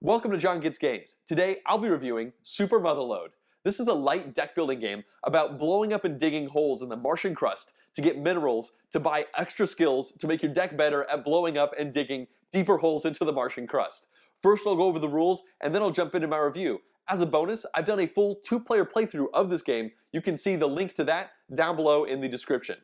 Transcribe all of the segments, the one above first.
Welcome to John Gets Games. Today I'll be reviewing Super Motherload. This is a light deck building game about blowing up and digging holes in the Martian crust to get minerals to buy extra skills to make your deck better at blowing up and digging deeper holes into the Martian crust. First I'll go over the rules and then I'll jump into my review. As a bonus, I've done a full 2-player playthrough of this game. You can see the link to that down below in the description.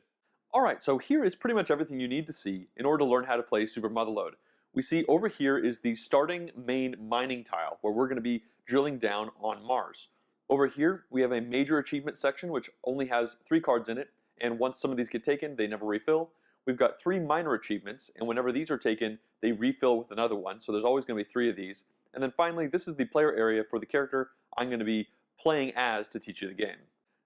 Alright, so here is pretty much everything you need to see in order to learn how to play Super Motherload. We see over here is the starting main mining tile where we're going to be drilling down on Mars. Over here we have a major achievement section which only has 3 cards in it, and once some of these get taken they never refill. We've got 3 minor achievements, and whenever these are taken they refill with another one, so there's always going to be 3 of these. And then finally this is the player area for the character I'm going to be playing as to teach you the game.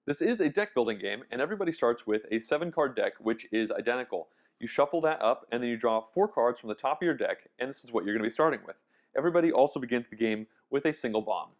This is a deck building game and everybody starts with a 7-card deck which is identical. You shuffle that up and then you draw 4 cards from the top of your deck, and this is what you're going to be starting with. Everybody also begins the game with a single bomb.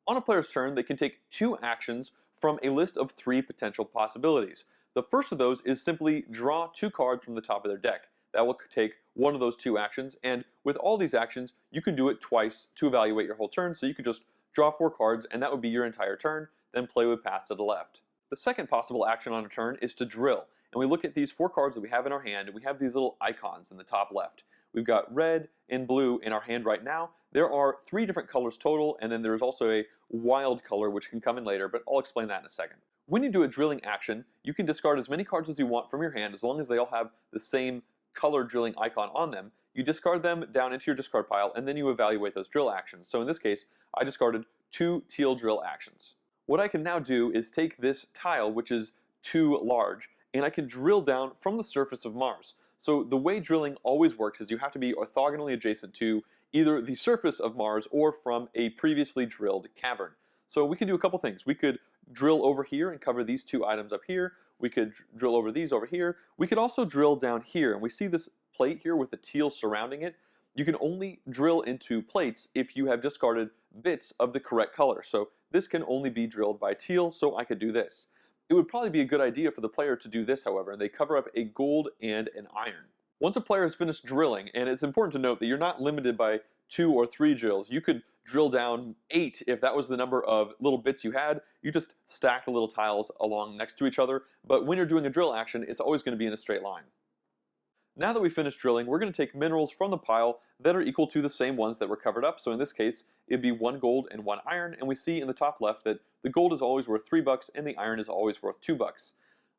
On a player's turn, they can take 2 actions from a list of 3 potential possibilities. The first of those is simply draw 2 cards from the top of their deck. That will take one of those 2 actions, and with all these actions, you can do it twice to evaluate your whole turn, so you could just draw 4 cards and that would be your entire turn, then play with pass to the left. The second possible action on a turn is to drill. And we look at these 4 cards that we have in our hand, and we have these little icons in the top left. We've got red and blue in our hand right now. There are 3 different colors total, and then there's also a wild color which can come in later, but I'll explain that in a second. When you do a drilling action, you can discard as many cards as you want from your hand as long as they all have the same color drilling icon on them. You discard them down into your discard pile, and then you evaluate those drill actions. So in this case, I discarded 2 teal drill actions. What I can now do is take this tile, which is too large, and I can drill down from the surface of Mars. So the way drilling always works is you have to be orthogonally adjacent to either the surface of Mars or from a previously drilled cavern. So we can do a couple things. We could drill over here and cover these 2 items up here. We could drill over these over here. We could also drill down here, and we see this plate here with the teal surrounding it. You can only drill into plates if you have discarded bits of the correct color. So this can only be drilled by teal, so I could do this. It would probably be a good idea for the player to do this, however, and they cover up a gold and an iron. Once a player has finished drilling, and it's important to note that you're not limited by 2 or 3 drills. You could drill down 8 if that was the number of little bits you had. You just stack the little tiles along next to each other, but when you're doing a drill action, it's always going to be in a straight line. Now that we've finished drilling, we're going to take minerals from the pile that are equal to the same ones that were covered up. So in this case, it'd be 1 gold and 1 iron, and we see in the top left that the gold is always worth $3 and the iron is always worth $2.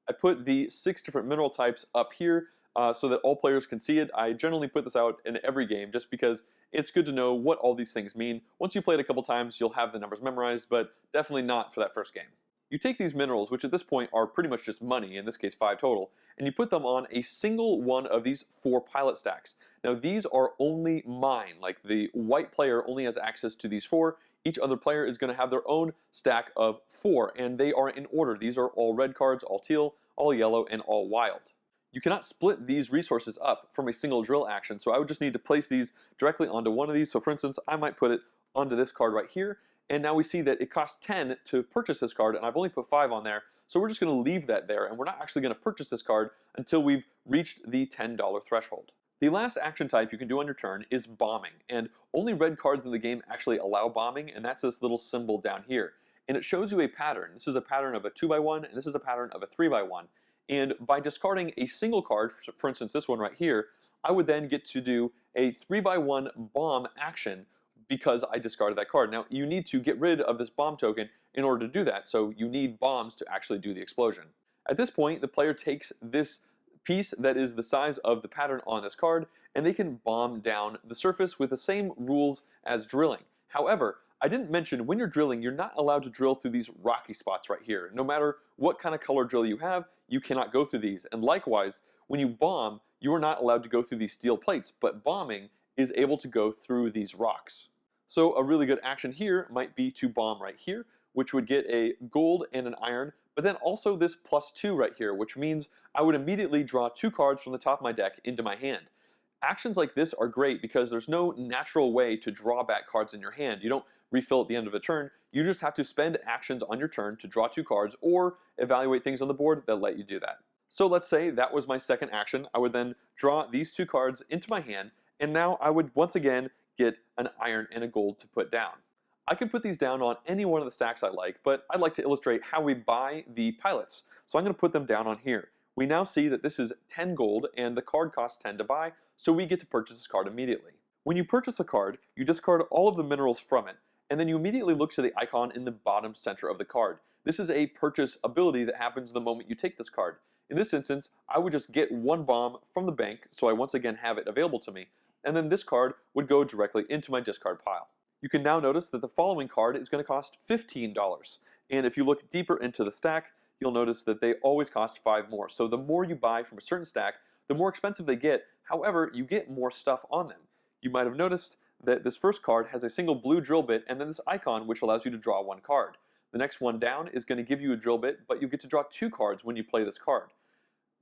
I put the 6 different mineral types up here so that all players can see it. I generally put this out in every game just because it's good to know what all these things mean. Once you play it a couple times, you'll have the numbers memorized, but definitely not for that first game. You take these minerals, which at this point are pretty much just money, in this case 5 total, and you put them on a single one of these 4 pilot stacks. Now these are only mine, like the white player only has access to these 4. Each other player is going to have their own stack of 4, and they are in order. These are all red cards, all teal, all yellow, and all wild. You cannot split these resources up from a single drill action, so I would just need to place these directly onto one of these. So for instance, I might put it onto this card right here, and now we see that it costs 10 to purchase this card, and I've only put 5 on there, so we're just going to leave that there, and we're not actually going to purchase this card until we've reached the $10 threshold. The last action type you can do on your turn is bombing, and only red cards in the game actually allow bombing, and that's this little symbol down here. And it shows you a pattern. This is a pattern of a 2x1, and this is a pattern of a 3x1. And by discarding a single card, for instance this one right here, I would then get to do a 3x1 bomb action because I discarded that card. Now you need to get rid of this bomb token in order to do that, so you need bombs to actually do the explosion. At this point, the player takes this piece that is the size of the pattern on this card, and they can bomb down the surface with the same rules as drilling. However, I didn't mention when you're drilling, you're not allowed to drill through these rocky spots right here. No matter what kind of color drill you have, you cannot go through these. And likewise, when you bomb, you are not allowed to go through these steel plates, but bombing is able to go through these rocks. So a really good action here might be to bomb right here, which would get a gold and an iron, but then also this +2 right here, which means I would immediately draw 2 cards from the top of my deck into my hand. Actions like this are great because there's no natural way to draw back cards in your hand. You don't refill at the end of a turn. You just have to spend actions on your turn to draw 2 cards or evaluate things on the board that let you do that. So let's say that was my second action. I would then draw these 2 cards into my hand, and now I would once again get an iron and a gold to put down. I can put these down on any one of the stacks I like, but I'd like to illustrate how we buy the pilots. So I'm going to put them down on here. We now see that this is 10 gold and the card costs 10 to buy, so we get to purchase this card immediately. When you purchase a card, you discard all of the minerals from it, and then you immediately look to the icon in the bottom center of the card. This is a purchase ability that happens the moment you take this card. In this instance, I would just get one bomb from the bank, so I once again have it available to me, and then this card would go directly into my discard pile. You can now notice that the following card is going to cost $15, and if you look deeper into the stack, you'll notice that they always cost 5 more. So the more you buy from a certain stack, the more expensive they get. However, you get more stuff on them. You might have noticed that this first card has a single blue drill bit and then this icon which allows you to draw one card. The next one down is going to give you a drill bit, but you get to draw 2 cards when you play this card.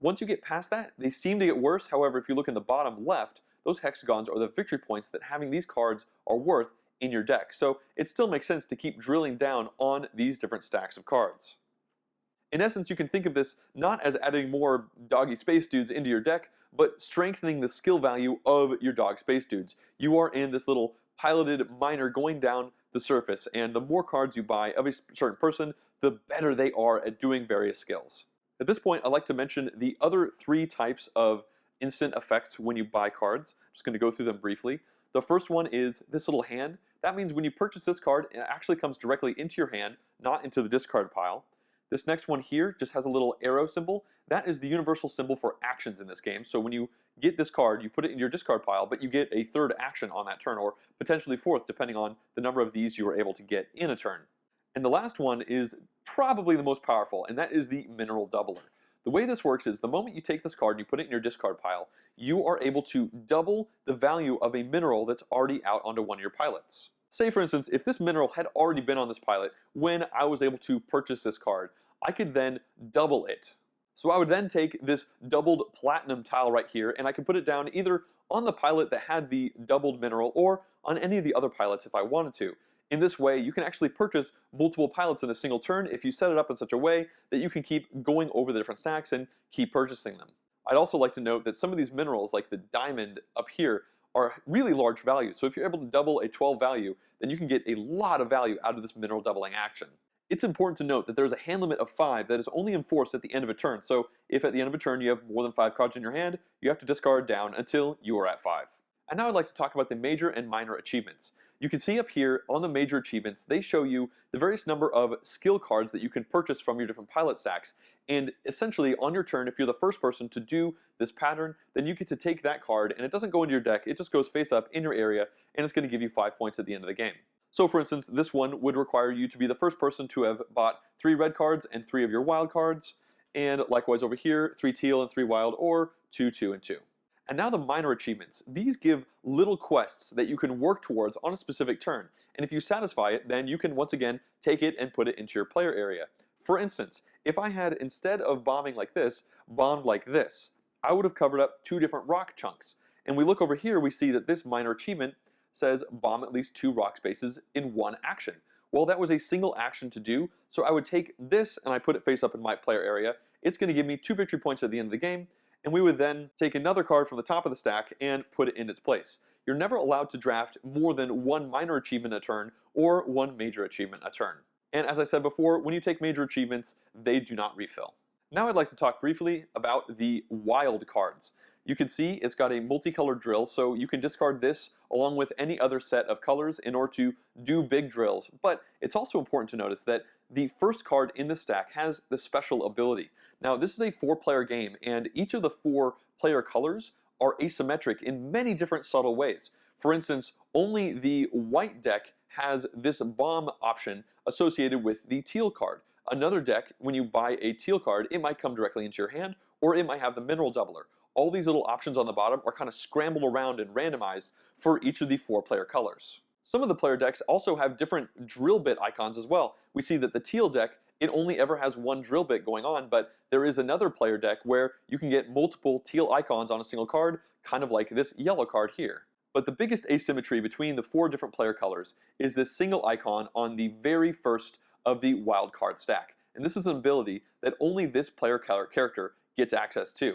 Once you get past that, they seem to get worse. However, if you look in the bottom left, those hexagons are the victory points that having these cards are worth in your deck. So it still makes sense to keep drilling down on these different stacks of cards. In essence, you can think of this not as adding more doggy space dudes into your deck, but strengthening the skill value of your dog space dudes. You are in this little piloted miner going down the surface, and the more cards you buy of a certain person, the better they are at doing various skills. At this point, I'd like to mention the other 3 types of instant effects when you buy cards. I'm just going to go through them briefly. The first one is this little hand. That means when you purchase this card, it actually comes directly into your hand, not into the discard pile. This next one here just has a little arrow symbol. That is the universal symbol for actions in this game. So when you get this card, you put it in your discard pile, but you get a 3rd action on that turn, or potentially 4th, depending on the number of these you were able to get in a turn. And the last one is probably the most powerful, and that is the mineral doubler. The way this works is the moment you take this card and you put it in your discard pile, you are able to double the value of a mineral that's already out onto one of your pilots. Say for instance, if this mineral had already been on this pilot when I was able to purchase this card, I could then double it. So I would then take this doubled platinum tile right here and I could put it down either on the pilot that had the doubled mineral or on any of the other pilots if I wanted to. In this way, you can actually purchase multiple pilots in a single turn if you set it up in such a way that you can keep going over the different stacks and keep purchasing them. I'd also like to note that some of these minerals, like the diamond up here, are really large values. So if you're able to double a 12 value, then you can get a lot of value out of this mineral doubling action. It's important to note that there's a hand limit of 5 that is only enforced at the end of a turn. So if at the end of a turn you have more than 5 cards in your hand, you have to discard down until you are at 5. And now I'd like to talk about the major and minor achievements. You can see up here on the major achievements, they show you the various number of skill cards that you can purchase from your different pilot stacks. And essentially on your turn, if you're the first person to do this pattern, then you get to take that card and it doesn't go into your deck, it just goes face up in your area and it's going to give you 5 points at the end of the game. So for instance, this one would require you to be the first person to have bought 3 red cards and 3 of your wild cards. And likewise over here, 3 teal and 3 wild, or 2, 2, and 2. And now the minor achievements. These give little quests that you can work towards on a specific turn. And if you satisfy it, then you can once again take it and put it into your player area. For instance, if I had, instead of bombing like this, bombed like this, I would have covered up 2 different rock chunks. And we look over here, we see that this minor achievement says bomb at least 2 rock spaces in 1 action. Well, that was a single action to do, so I would take this and I put it face up in my player area. It's going to give me 2 victory points at the end of the game, and we would then take another card from the top of the stack and put it in its place. You're never allowed to draft more than 1 minor achievement a turn or 1 major achievement a turn. And as I said before, when you take major achievements, they do not refill. Now I'd like to talk briefly about the wild cards. You can see it's got a multicolored drill, so you can discard this along with any other set of colors in order to do big drills. But it's also important to notice that the first card in the stack has the special ability. Now this is a 4-player game, and each of the 4-player colors are asymmetric in many different subtle ways. For instance, only the white deck has this bomb option associated with the teal card. Another deck, when you buy a teal card, it might come directly into your hand, or it might have the mineral doubler. All these little options on the bottom are kind of scrambled around and randomized for each of the 4-player colors. Some of the player decks also have different drill bit icons as well. We see that the teal deck, it only ever has 1 drill bit going on, but there is another player deck where you can get multiple teal icons on a single card, kind of like this yellow card here. But the biggest asymmetry between the 4 different player colors is this single icon on the very first of the wild card stack. And this is an ability that only this player character gets access to.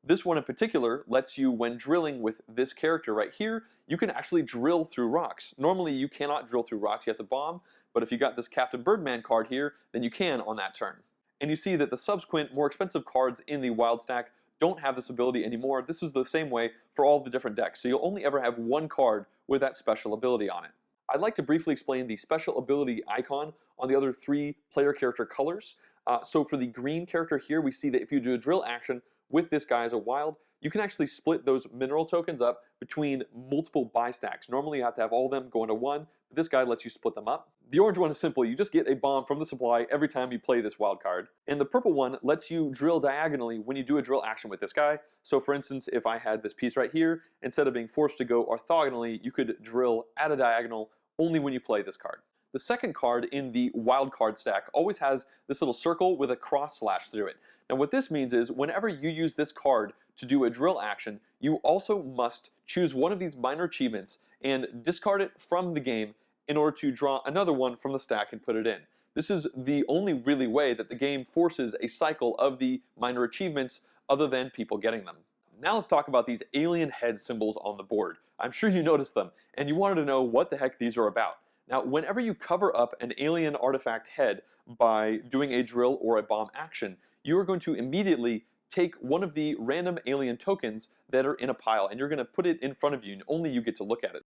This one in particular lets you, when drilling with this character right here, you can actually drill through rocks. Normally you cannot drill through rocks, you have to bomb, but if you got this Captain Birdman card here, then you can on that turn. And you see that the subsequent, more expensive cards in the wild stack don't have this ability anymore. This is the same way for all the different decks, so you'll only ever have one card with that special ability on it. I'd like to briefly explain the special ability icon on the other three player character colors. So for the green character here, we see that if you do a drill action with this guy as a wild, you can actually split those mineral tokens up between multiple buy stacks. Normally you have to have all of them go into one, but this guy lets you split them up. The orange one is simple. You just get a bomb from the supply every time you play this wild card. And the purple one lets you drill diagonally when you do a drill action with this guy. So for instance, if I had this piece right here, instead of being forced to go orthogonally, you could drill at a diagonal only when you play this card. The second card in the wild card stack always has this little circle with a cross slash through it. Now what this means is whenever you use this card to do a drill action, you also must choose one of these minor achievements and discard it from the game in order to draw another one from the stack and put it in. This is the only really way that the game forces a cycle of the minor achievements other than people getting them. Now let's talk about these alien head symbols on the board. I'm sure you noticed them, and you wanted to know what the heck these are about. Now, whenever you cover up an alien artifact head by doing a drill or a bomb action, you are going to immediately take one of the random alien tokens that are in a pile, and you're going to put it in front of you, and only you get to look at it.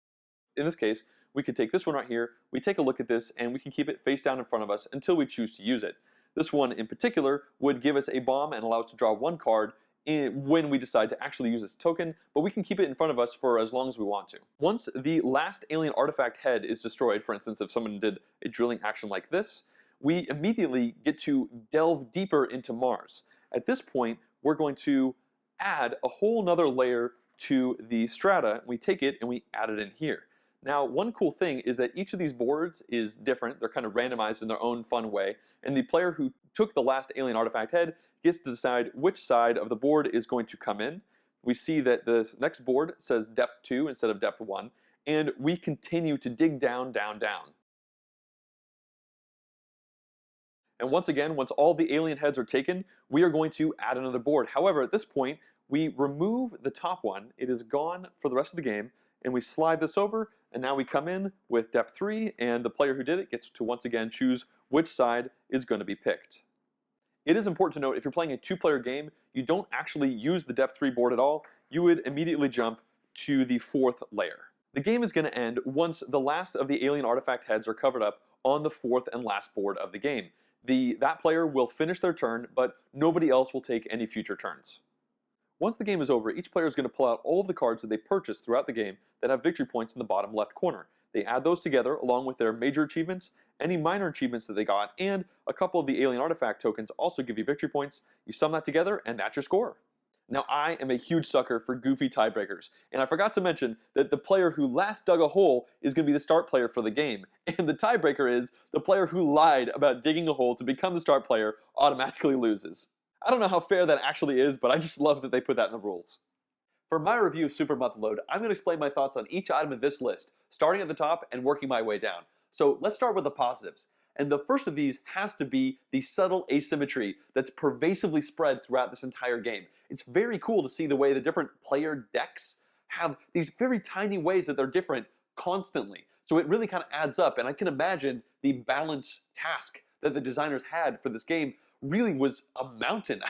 In this case, we could take this one right here, we take a look at this, and we can keep it face down in front of us until we choose to use it. This one in particular would give us a bomb and allow us to draw one card when we decide to actually use this token, but we can keep it in front of us for as long as we want to. Once the last alien artifact head is destroyed, for instance, if someone did a drilling action like this, we immediately get to delve deeper into Mars. At this point, we're going to add a whole nother layer to the strata. We take it and we add it in here. Now, one cool thing is that each of these boards is different. They're kind of randomized in their own fun way, and the player who took the last alien artifact head gets to decide which side of the board is going to come in. We see that the next board says depth 2 instead of depth 1, and we continue to dig down, down, down. And once again, once all the alien heads are taken, we are going to add another board. However, at this point, we remove the top one. It is gone for the rest of the game, and we slide this over, and now we come in with depth 3, and the player who did it gets to once again choose which side is going to be picked. It is important to note, if you're playing a two-player game, you don't actually use the depth 3 board at all. You would immediately jump to the fourth layer. The game is going to end once the last of the alien artifact heads are covered up on the fourth and last board of the game. That player will finish their turn, but nobody else will take any future turns. Once the game is over, each player is going to pull out all of the cards that they purchased throughout the game that have victory points in the bottom left corner. They add those together along with their major achievements, any minor achievements that they got, and a couple of the alien artifact tokens also give you victory points. You sum that together, and that's your score. Now, I am a huge sucker for goofy tiebreakers, and I forgot to mention that the player who last dug a hole is going to be the start player for the game, and the tiebreaker is the player who lied about digging a hole to become the start player automatically loses. I don't know how fair that actually is, but I just love that they put that in the rules. For my review of Super Motherload, I'm going to explain my thoughts on each item in this list, starting at the top and working my way down. So let's start with the positives. And the first of these has to be the subtle asymmetry that's pervasively spread throughout this entire game. It's very cool to see the way the different player decks have these very tiny ways that they're different constantly. So it really kind of adds up, and I can imagine the balance task that the designers had for this game really was a mountain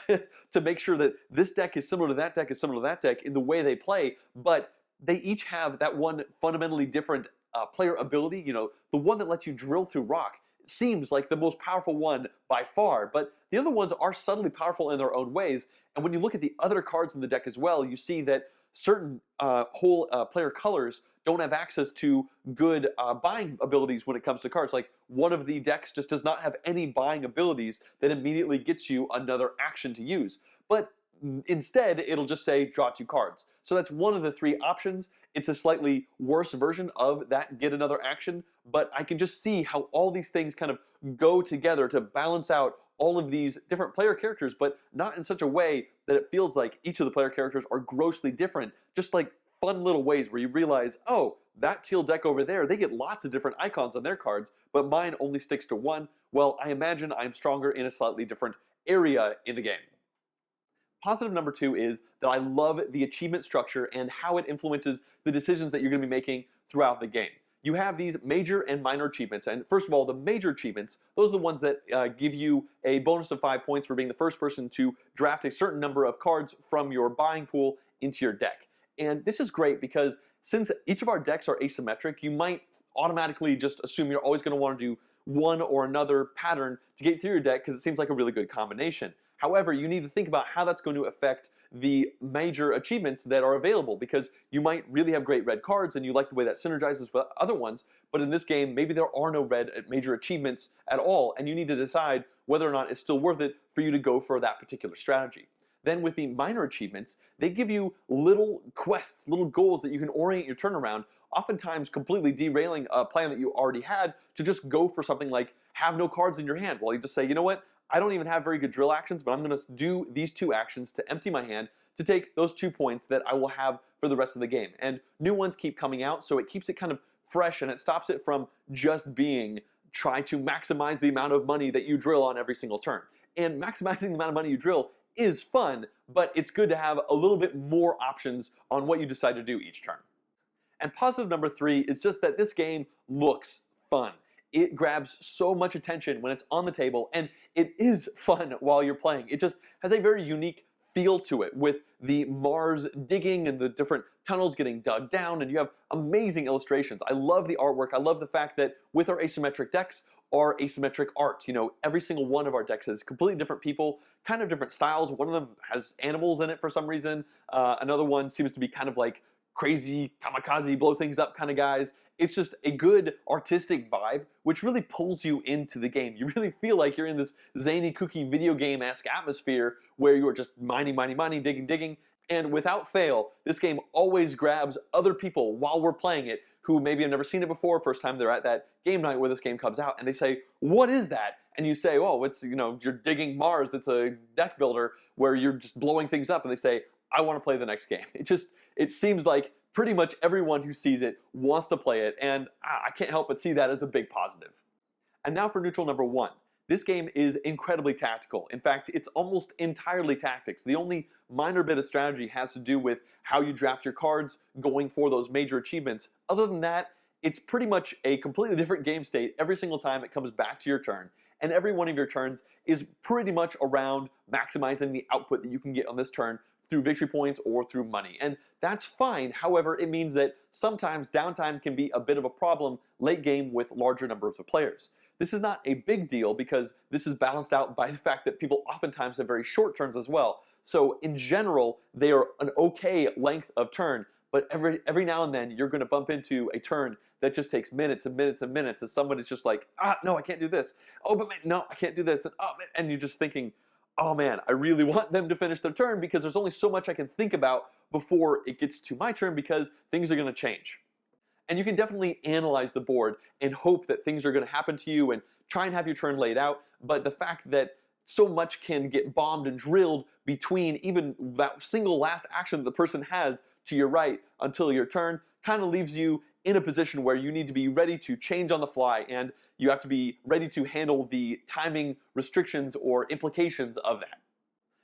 to make sure that this deck is similar to that deck is similar to that deck in the way they play, but they each have that one fundamentally different player ability. You know, the one that lets you drill through rock seems like the most powerful one by far, but the other ones are subtly powerful in their own ways. And when you look at the other cards in the deck as well, you see that certain whole player colors don't have access to good buying abilities when it comes to cards. Like one of the decks just does not have any buying abilities that immediately gets you another action to use. But instead, it'll just say draw 2 cards. So that's one of the 3 options. It's a slightly worse version of that get another action, but I can just see how all these things kind of go together to balance out all of these different player characters, but not in such a way that it feels like each of the player characters are grossly different, just like fun little ways where you realize, oh, that teal deck over there, they get lots of different icons on their cards, but mine only sticks to one. Well, I imagine I'm stronger in a slightly different area in the game. Positive number 2 is that I love the achievement structure and how it influences the decisions that you're going to be making throughout the game. You have these major and minor achievements, and first of all, the major achievements, those are the ones that give you a bonus of 5 points for being the first person to draft a certain number of cards from your buying pool into your deck. And this is great because since each of our decks are asymmetric, you might automatically just assume you're always going to want to do one or another pattern to get through your deck because it seems like a really good combination. However, you need to think about how that's going to affect the major achievements that are available, because you might really have great red cards and you like the way that synergizes with other ones, but in this game maybe there are no red major achievements at all, and you need to decide whether or not it's still worth it for you to go for that particular strategy. Then with the minor achievements, they give you little quests, little goals that you can orient your turn around, oftentimes completely derailing a plan that you already had to just go for something like have no cards in your hand. Well, you just say, you know what, I don't even have very good drill actions, but I'm going to do these 2 actions to empty my hand to take those 2 points that I will have for the rest of the game. And new ones keep coming out, so it keeps it kind of fresh and it stops it from just being try to maximize the amount of money that you drill on every single turn. And maximizing the amount of money you drill is fun, but it's good to have a little bit more options on what you decide to do each turn. And positive number 3 is just that this game looks fun. It grabs so much attention when it's on the table, and it is fun while you're playing. It just has a very unique feel to it with the Mars digging and the different tunnels getting dug down, and you have amazing illustrations. I love the artwork. I love the fact that with our asymmetric decks, our asymmetric art, you know, every single one of our decks has completely different people, kind of different styles. One of them has animals in it for some reason. Another one seems to be kind of like crazy kamikaze blow things up kind of guys. It's just a good artistic vibe, which really pulls you into the game. You really feel like you're in this zany, kooky video game-esque atmosphere where you're just mining, digging. And without fail, this game always grabs other people while we're playing it who maybe have never seen it before, first time they're at that game night where this game comes out, and they say, what is that? And you say, oh, it's, you know, you're digging Mars. It's a deck builder where you're just blowing things up, and they say, I want to play the next game. It seems like pretty much everyone who sees it wants to play it, and I can't help but see that as a big positive. And now for neutral number 1. This game is incredibly tactical. In fact, it's almost entirely tactics. The only minor bit of strategy has to do with how you draft your cards, going for those major achievements. Other than that, it's pretty much a completely different game state every single time it comes back to your turn. And every one of your turns is pretty much around maximizing the output that you can get on this turn through victory points or through money. And that's fine. However, it means that sometimes downtime can be a bit of a problem late game with larger numbers of players. This is not a big deal because this is balanced out by the fact that people oftentimes have very short turns as well. So in general, they are an okay length of turn, but every now and then you're going to bump into a turn that just takes minutes and minutes and minutes as someone is just like, no, I can't do this. Oh, but man, no, I can't do this. And you're just thinking, oh man, I really want them to finish their turn because there's only so much I can think about before it gets to my turn because things are going to change. And you can definitely analyze the board and hope that things are going to happen to you and try and have your turn laid out, but the fact that so much can get bombed and drilled between even that single last action that the person has to your right until your turn kind of leaves you in a position where you need to be ready to change on the fly, and you have to be ready to handle the timing restrictions or implications of that.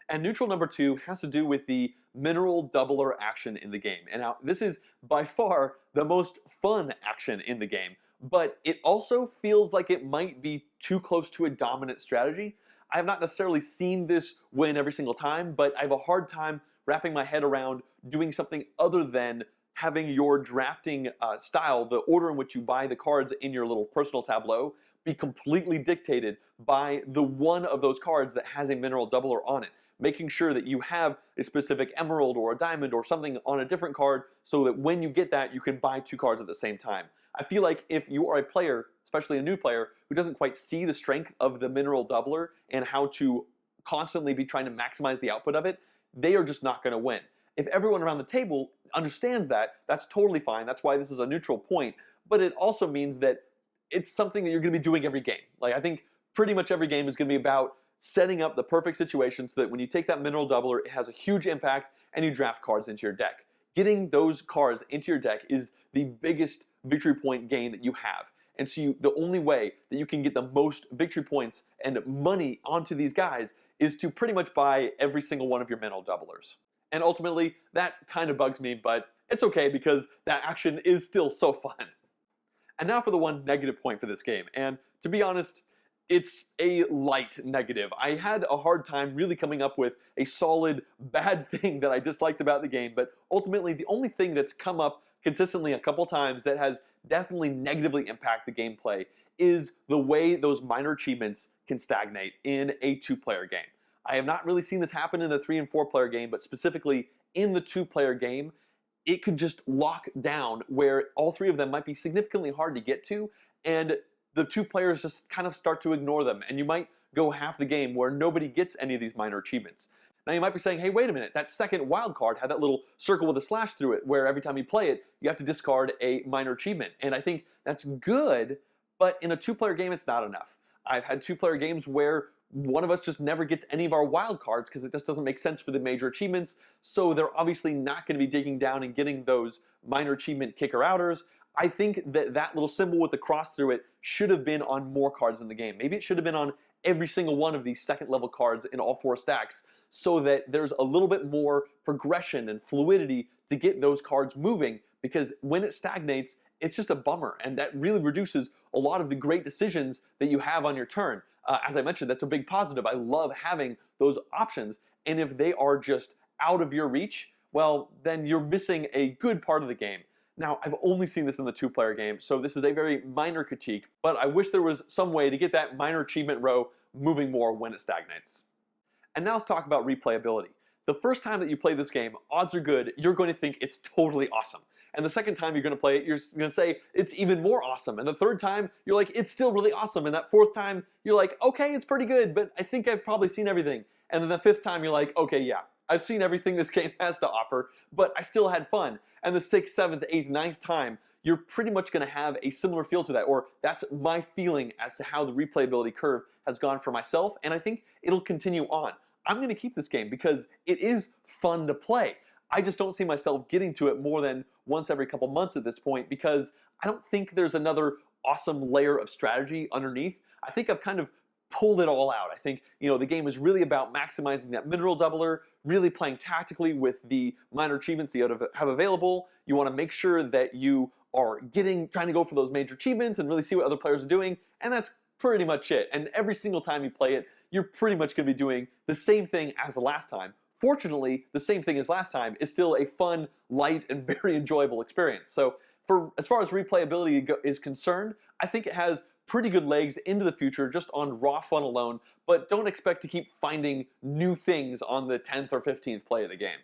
And neutral number 2 has to do with the mineral doubler action in the game. And now this is by far the most fun action in the game, but it also feels like it might be too close to a dominant strategy. I have not necessarily seen this win every single time, but I have a hard time wrapping my head around doing something other than having your drafting style, the order in which you buy the cards in your little personal tableau, be completely dictated by the one of those cards that has a mineral doubler on it. Making sure that you have a specific emerald or a diamond or something on a different card so that when you get that, you can buy 2 cards at the same time. I feel like if you are a player, especially a new player, who doesn't quite see the strength of the mineral doubler and how to constantly be trying to maximize the output of it, they are just not going to win. If everyone around the table understands that, that's totally fine. That's why this is a neutral point. But it also means that it's something that you're going to be doing every game. Like, I think pretty much every game is going to be about setting up the perfect situation so that when you take that mineral doubler, it has a huge impact and you draft cards into your deck. Getting those cards into your deck is the biggest victory point gain that you have. and so the only way that you can get the most victory points and money onto these guys is to pretty much buy every single one of your mineral doublers. And ultimately, that kind of bugs me, but it's okay because that action is still so fun. And now for the one negative point for this game, and to be honest, it's a light negative. I had a hard time really coming up with a solid bad thing that I disliked about the game, but ultimately the only thing that's come up consistently a couple times that has definitely negatively impacted the gameplay is the way those minor achievements can stagnate in a two-player game. I have not really seen this happen in the 3 and 4-player game, but specifically in the two-player game, it could just lock down where all 3 of them might be significantly hard to get to, and the 2 players just kind of start to ignore them, and you might go half the game where nobody gets any of these minor achievements. Now you might be saying, hey, wait a minute, that second wild card had that little circle with a slash through it where every time you play it, you have to discard a minor achievement. And I think that's good, but in a 2-player game, it's not enough. I've had 2-player games where one of us just never gets any of our wild cards because it just doesn't make sense for the major achievements, so they're obviously not going to be digging down and getting those minor achievement kicker-outers. I think that that little symbol with the cross through it should have been on more cards in the game. Maybe it should have been on every single one of these second level cards in all 4 stacks so that there's a little bit more progression and fluidity to get those cards moving, because when it stagnates, it's just a bummer, and that really reduces a lot of the great decisions that you have on your turn. As I mentioned, that's a big positive. I love having those options, and if they are just out of your reach, well, then you're missing a good part of the game. Now, I've only seen this in the 2-player game, so this is a very minor critique, but I wish there was some way to get that minor achievement row moving more when it stagnates. And now let's talk about replayability. The first time that you play this game, odds are good, you're going to think it's totally awesome. And the second time you're going to play it, you're going to say it's even more awesome. And the third time, you're like, it's still really awesome. And that fourth time, you're like, okay, it's pretty good, but I think I've probably seen everything. And then the 5th time, you're like, okay, yeah, I've seen everything this game has to offer, but I still had fun. And the 6th, 7th, 8th, 9th time, you're pretty much going to have a similar feel to that, or that's my feeling as to how the replayability curve has gone for myself, and I think it'll continue on. I'm going to keep this game because it is fun to play. I just don't see myself getting to it more than once every couple months at this point because I don't think there's another awesome layer of strategy underneath. I think I've kind of pulled it all out. I think, the game is really about maximizing that mineral doubler, really playing tactically with the minor achievements you have available. You want to make sure that you are trying to go for those major achievements and really see what other players are doing, and that's pretty much it. And every single time you play it, you're pretty much going to be doing the same thing as the last time. Fortunately, the same thing as last time is still a fun, light, and very enjoyable experience. So as far as replayability is concerned, I think it has pretty good legs into the future just on raw fun alone, but don't expect to keep finding new things on the 10th or 15th play of the game.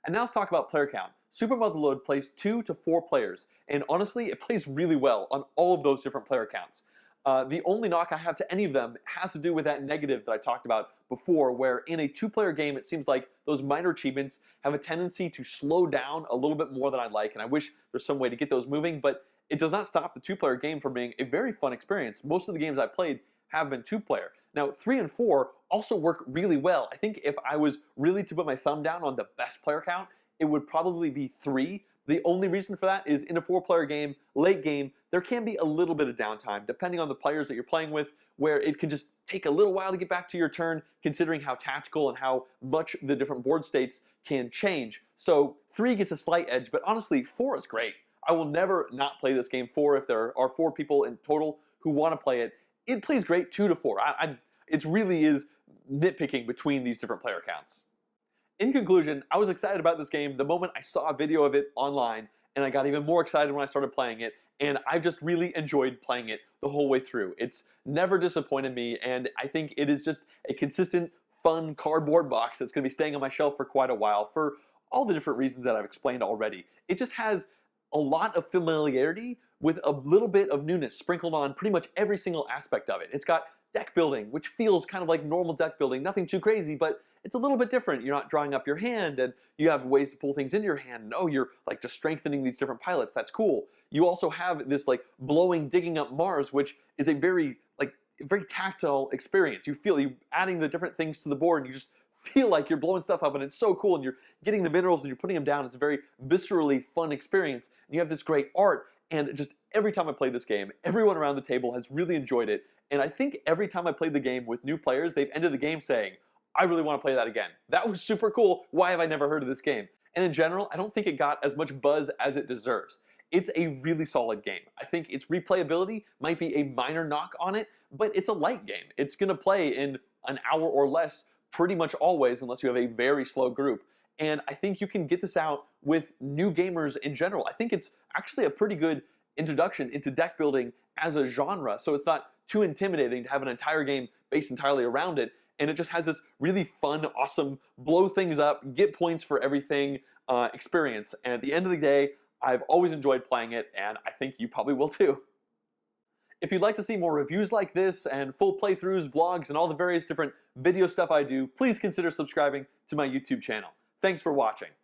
And now let's talk about player count. Super Motherload plays 2 to 4 players, and honestly, it plays really well on all of those different player counts. The only knock I have to any of them has to do with that negative that I talked about before, where in a 2-player game, it seems like those minor achievements have a tendency to slow down a little bit more than I'd like, and I wish there's some way to get those moving, but it does not stop the 2-player game from being a very fun experience. Most of the games I've played have been 2-player. Now, 3 and 4 also work really well. I think if I was really to put my thumb down on the best player count, it would probably be 3. The only reason for that is in a 4-player game, late game, there can be a little bit of downtime depending on the players that you're playing with, where it can just take a little while to get back to your turn considering how tactical and how much the different board states can change. So 3 gets a slight edge, but honestly 4 is great. I will never not play this game 4 if there are 4 people in total who want to play it. It plays great 2 to 4. It really is nitpicking between these different player counts. In conclusion, I was excited about this game the moment I saw a video of it online, and I got even more excited when I started playing it, and I've just really enjoyed playing it the whole way through. It's never disappointed me, and I think it is just a consistent, fun cardboard box that's going to be staying on my shelf for quite a while for all the different reasons that I've explained already. It just has a lot of familiarity with a little bit of newness sprinkled on pretty much every single aspect of it. It's got deck building, which feels kind of like normal deck building, nothing too crazy, but it's a little bit different. You're not drawing up your hand, and you have ways to pull things into your hand. No, you're like just strengthening these different pilots. That's cool. You also have this like blowing, digging up Mars, which is a very tactile experience. You feel you adding the different things to the board, and you just feel like you're blowing stuff up, and it's so cool. And you're getting the minerals, and you're putting them down. It's a very viscerally fun experience. And you have this great art, And just every time I played this game, everyone around the table has really enjoyed it. And I think every time I played the game with new players, they've ended the game saying, I really want to play that again. That was super cool. Why have I never heard of this game? And in general, I don't think it got as much buzz as it deserves. It's a really solid game. I think its replayability might be a minor knock on it, but it's a light game. It's going to play in an hour or less pretty much always, unless you have a very slow group. And I think you can get this out with new gamers in general. I think it's actually a pretty good introduction into deck building as a genre, so it's not too intimidating to have an entire game based entirely around it. And it just has this really fun, awesome, blow things up, get points for everything experience. And at the end of the day, I've always enjoyed playing it, and I think you probably will too. If you'd like to see more reviews like this and full playthroughs, vlogs, and all the various different video stuff I do, please consider subscribing to my YouTube channel. Thanks for watching.